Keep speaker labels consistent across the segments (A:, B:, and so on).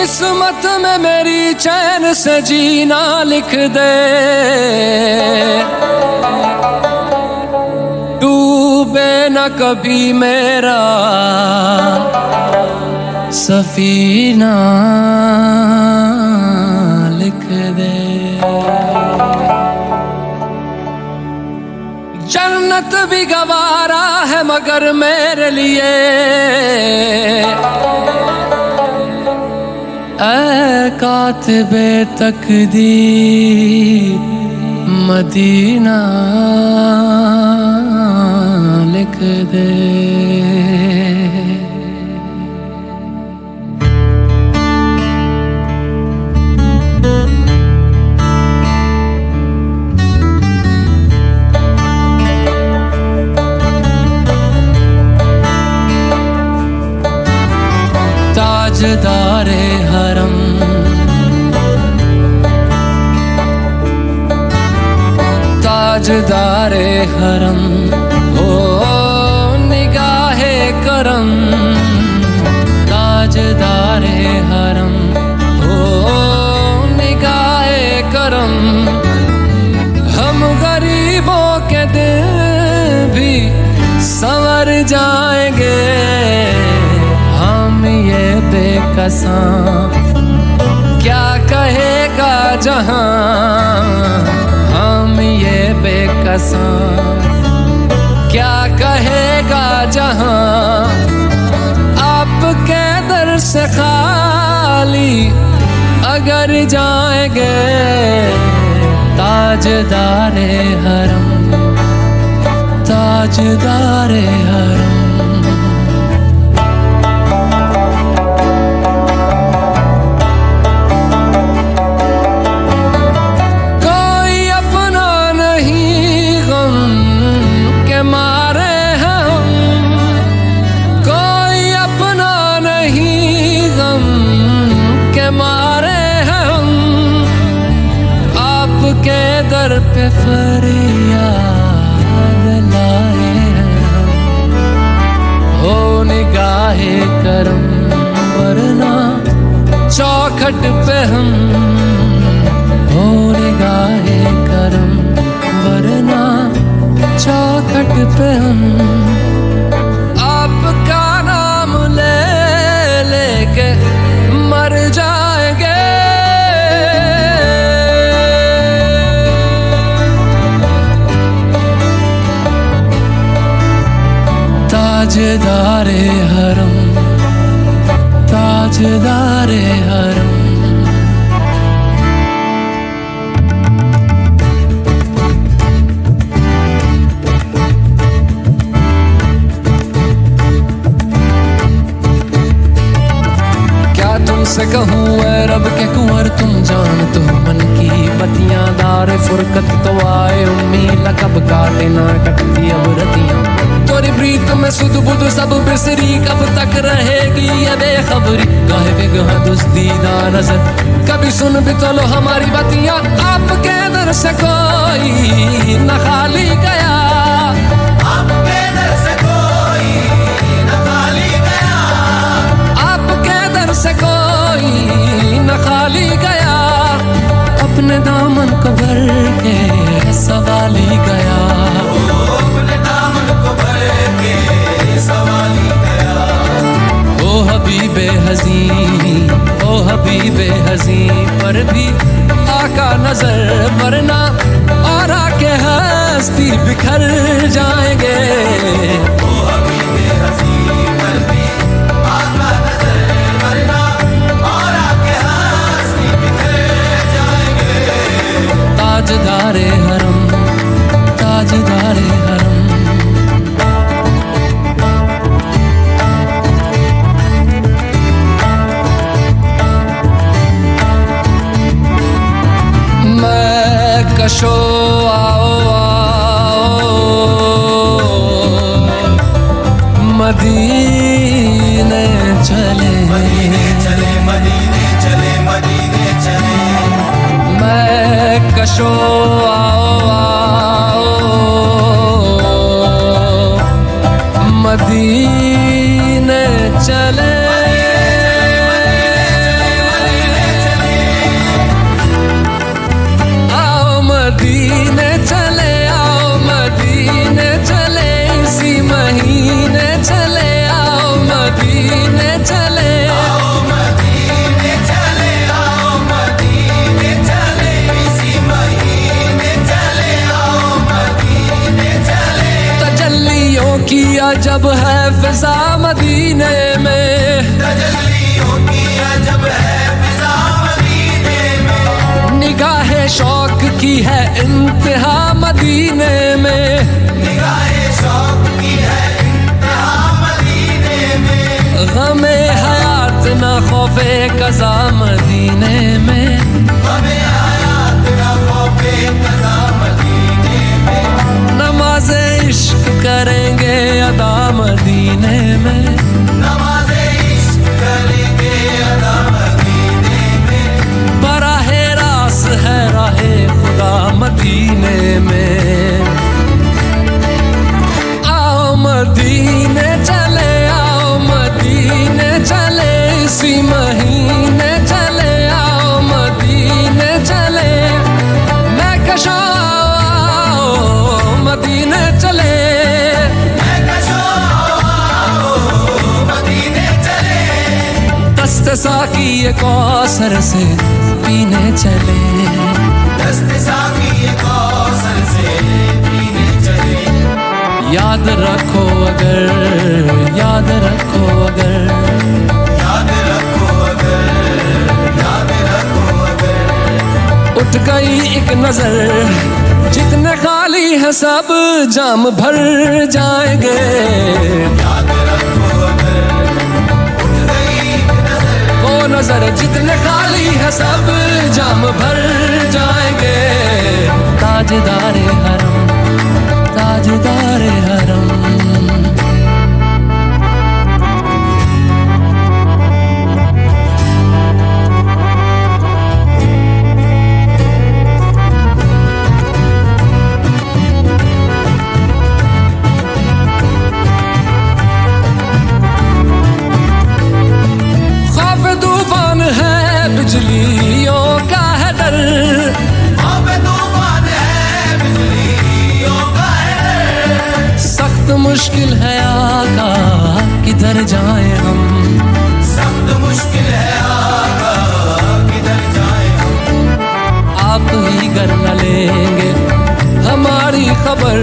A: किस्मत में मेरी चैन से जीना लिख दे, डूबे न कभी मेरा सफीना लिख दे। जन्नत भी गवारा है मगर मेरे लिए ऐ कातिबे तकदीर मदीना लिख दे। ताजदारे हरम ताजदारे हरम हो निगाहे करम, ताजदारे हरम हो निगाहे करम। हम गरीबों के दिल भी संवर जाएंगे, हम ये बेकसां क्या कहेगा जहां, हम ये बेकसां क्या कहेगा जहां। आपके दर से खाली अगर जाएंगे, ताजदारे हरम ताजदारे हरम। के दर पे फरियाद लाए हैं हम, हो निगाहे करम वरना चौखट पे हम, हो निगाहे करम वरना चौखट पे हम। आपका नाम ले लेके मर जाएंगे, ताजदारे हरम ताजदारे हरम। क्या तुमसे कहूँ ऐ रब के कुंवर, तुम जान तो मन की बतियां। दारे फुरकत तो आए उम्मीद कब काटे ना कटती अब रतियां। तोरी प्रीत में सुध बुध सब बिसरी, कब तक रहेगी ये बेखबरी। गाहे बेगहा दुस्तीदा नजर कभी सुन भी तो लो हमारी बतियां। आपके दर से कोई न खाली गया, आपके दर से कोई न खाली गया, आपके दर से कोई न खाली गया। अपने दामन को भर के सवाली गया, अपने दामन को भर के सवाली गया। ओ हबीबे हज़ीं ओ हबीबे हज़ीं, पर भी आका नजर वरना और आके हस्ती बिखर जाएंगे। ओ हबीबे हज़ीं पर भी आका नजर वरना और आके हस्ती बिखर जाएंगे। ताजदारे हरम ताजदारे हरम। मैं कशो आओ आओ मदीने चले, मदीने चले, मदीने चले, मदीने चले। मैं कशो आओ आओ मदीने चले, जब है फिजा मदीने में,
B: तजल्ली होती है जब है फिजा मदीने में।
A: निगाहे शौक की है इंतहा मदीने में,
B: निगाहे शौक की है इंतहा मदीने में।
A: गमे हयात न खौफे कज़ा मदीने में,
B: हमें हयात ना खौफे कज़ा मदीने में।
A: नमाज़े इश्क करेंगे अदा मदीने में,
B: नमाज़े इश्क करेंगे अदा मदीने में।
A: बराहे रास है राहे खुदा मदीने में। आओ मदीने चले, आओ मदीने चले, इसी महीने चले, आओ मदीने चले। मैं कशा आओ मदीने चले,
B: मैं कशो मदीने चले।
A: दस्त साकी ये कौसर से पीने चले।
B: दस्त साकी ये कौसर से पीने चले।
A: याद रखो अगर, याद रखो अगर,
B: याद रखो अगर, याद रखो अगर।
A: उठ गई एक नजर, जितने खाली है सब जाम भर जाएंगे।
B: याद रखो अगर, उठ गई एक नजर।
A: वो नजर जितने खाली है सब जाम भर जाएंगे। ताजदारे हरम, ताजदारे हरम। खौफ तूफान है बिजलियों का है डर,
B: अब तूफान है बिजलियों का है।
A: सख्त मुश्किल है आका किधर जाएं हम।
B: सख्त मुश्किल है आका किधर जाए हम।
A: आप ही कर न लेंगे हमारी खबर,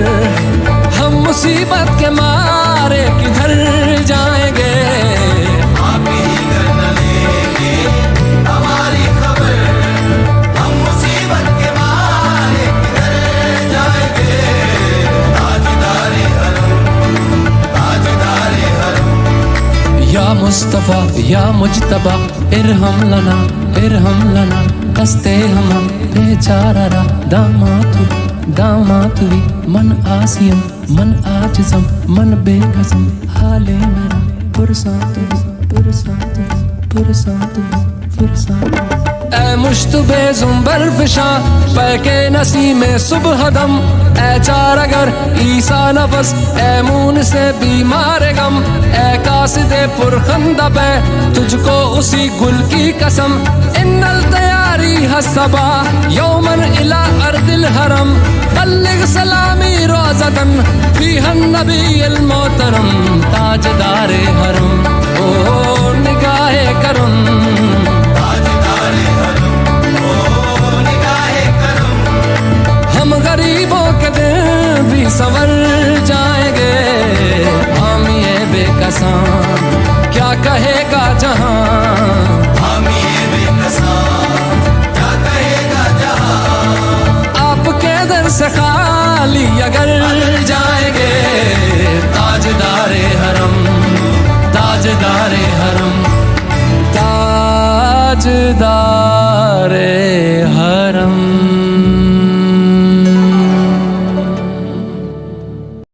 A: हम मुसीबत के मारे किधर जाएंगे।
B: आप ही कर न लेंगे हमारी खबर, हम मुसीबत के मारे किधर जाएंगे। ताजदारे हरम, ताजदारे हरम।
A: या मुस्तफ़ा या मुजतबा इरहम लना, इरहम लना। कस्ते हम बेचारा दामातु, दामातुवी। मन आसियम मन आजिज़म मन बेकसम, हाले मेरा पुरसातु, पुरसातु, पुरसातु, पुरसातु। ऐ मुश्तबे ज़ुंबर फिशा पैके नसी में सुबह दम। ऐ चार अगर ईसा नफस, ऐ मून से बीमार गम। ऐ कासिदे पुरखंदबे तुझको उसी गुल की कसम। इन्नल तैयारी हसबा यौमन इला अर्दिल हरम। बल्लिग सलामी रोज़तन फीहन नबील मोहतरम। ताजदारे हरम ओ निगाहे करम,
B: ताजदारे हरम, ओ निगाहे करम।
A: हम गरीबों के दिन भी संवर जाएंगे। हम ये बेकसान क्या कहेगा जहां,
B: हम ये बेकसान क्या कहेगा जहां।
A: आपके दर से खाली अगर जाएंगे। ताजदारे हरम, ताजदारे हरम, ताजदार